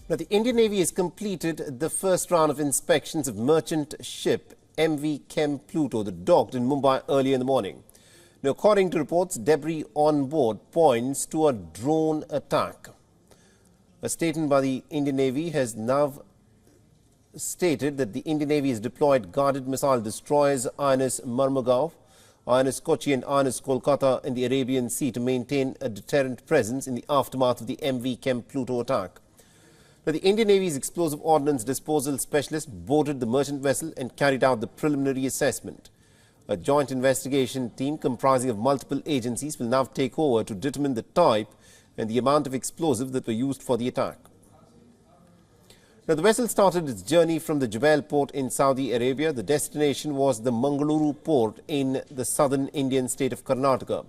Now, the Indian Navy has completed the first round of inspections of merchant ship MV Chem Pluto that docked in Mumbai early in the morning. Now, according to reports, debris on board points to a drone attack. A statement by the Indian Navy has now stated that the Indian Navy has deployed guided missile destroyers INS Marmugao, INS Kochi and INS Kolkata in the Arabian Sea to maintain a deterrent presence in the aftermath of the MV Chem Pluto attack. Now, the Indian Navy's explosive ordnance disposal specialist boarded the merchant vessel and carried out the preliminary assessment. A joint investigation team comprising of multiple agencies will now take over to determine the type and the amount of explosives that were used for the attack. Now, the vessel started its journey from the Jebel port in Saudi Arabia. The destination was the Mangaluru port in the southern Indian state of Karnataka.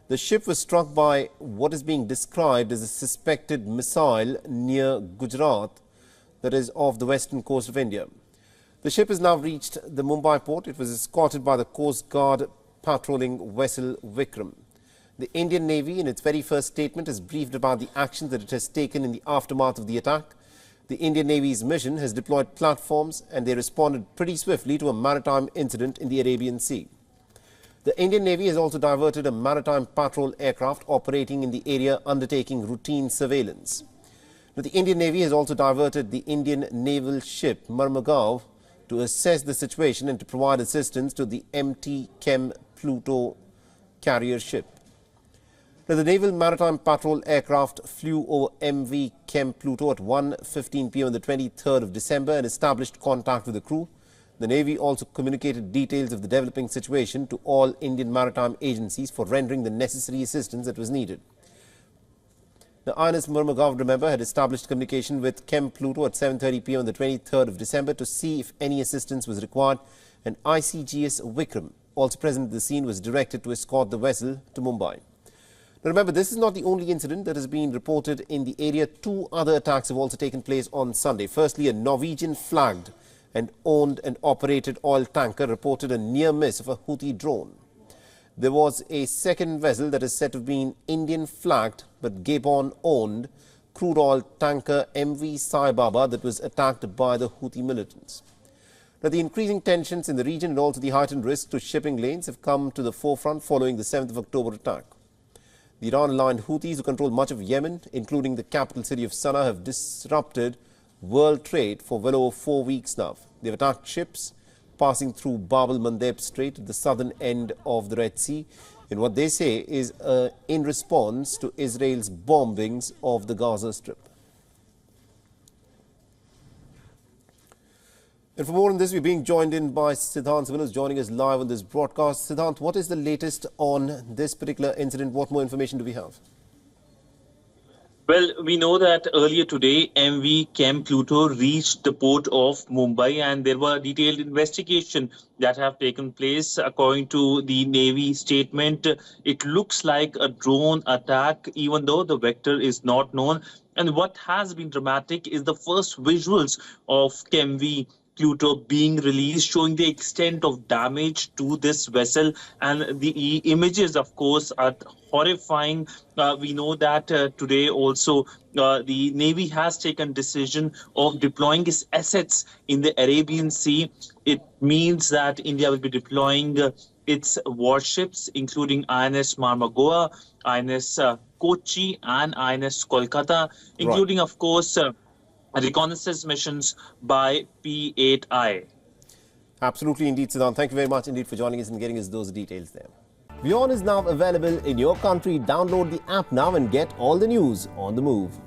The ship was struck by what is being described as a suspected missile near Gujarat, that is off the western coast of India. The ship has now reached the Mumbai port. It was escorted by the Coast Guard patrolling vessel Vikram. The Indian Navy, in its very first statement, has briefed about the actions that it has taken in the aftermath of the attack. The Indian Navy's mission has deployed platforms and they responded pretty swiftly to a maritime incident in the Arabian Sea. The Indian Navy has also diverted a maritime patrol aircraft operating in the area undertaking routine surveillance. Now, the Indian Navy has also diverted the Indian naval ship Marmugao to assess the situation and to provide assistance to the MV Chem Pluto carrier ship. Now, the Naval Maritime Patrol aircraft flew over MV Chem Pluto at 1:15 p.m. on the 23rd of December and established contact with the crew. The Navy also communicated details of the developing situation to all Indian maritime agencies for rendering the necessary assistance that was needed. The INS Marmugao, remember, had established communication with Chem Pluto at 7:30 p.m. on the 23rd of December to see if any assistance was required, and ICGS Vikram, also present at the scene, was directed to escort the vessel to Mumbai. Now, remember, this is not the only incident that has been reported in the area. Two other attacks have also taken place on Sunday. Firstly, a Norwegian-flagged and owned and operated oil tanker reported a near miss of a Houthi drone. There was a second vessel that is said to have been Indian-flagged but Gabon-owned crude oil tanker MV Sai Baba that was attacked by the Houthi militants. Now, the increasing tensions in the region and also the heightened risk to shipping lanes have come to the forefront following the 7th of October attack. The Iran-aligned Houthis, who control much of Yemen, including the capital city of Sana'a, have disrupted world trade for well over 4 weeks now. They've attacked ships passing through Bab el-Mandeb Strait at the southern end of the Red Sea in what they say is in response to Israel's bombings of the Gaza Strip. And for more on this, we're being joined in by Siddhant Willis, joining us live on this broadcast. Siddhant, what is the latest on this particular incident? What more information do we have? Well, we know that earlier today, MV Chem Pluto reached the port of Mumbai and there were detailed investigation that have taken place. According to the Navy statement, it looks like a drone attack, even though the vector is not known. And what has been dramatic is the first visuals of MV Pluto being released, showing the extent of damage to this vessel, and the images, of course, are horrifying. We know that today also the Navy has taken decision of deploying its assets in the Arabian Sea. It means that India will be deploying its warships, including INS Marmugao, INS Kochi, and INS Kolkata, including, of course, reconnaissance missions by P8I. Absolutely indeed, Siddhant. Thank you very much indeed for joining us and getting us those details there. WION is now available in your country. Download the app now and get all the news on the move.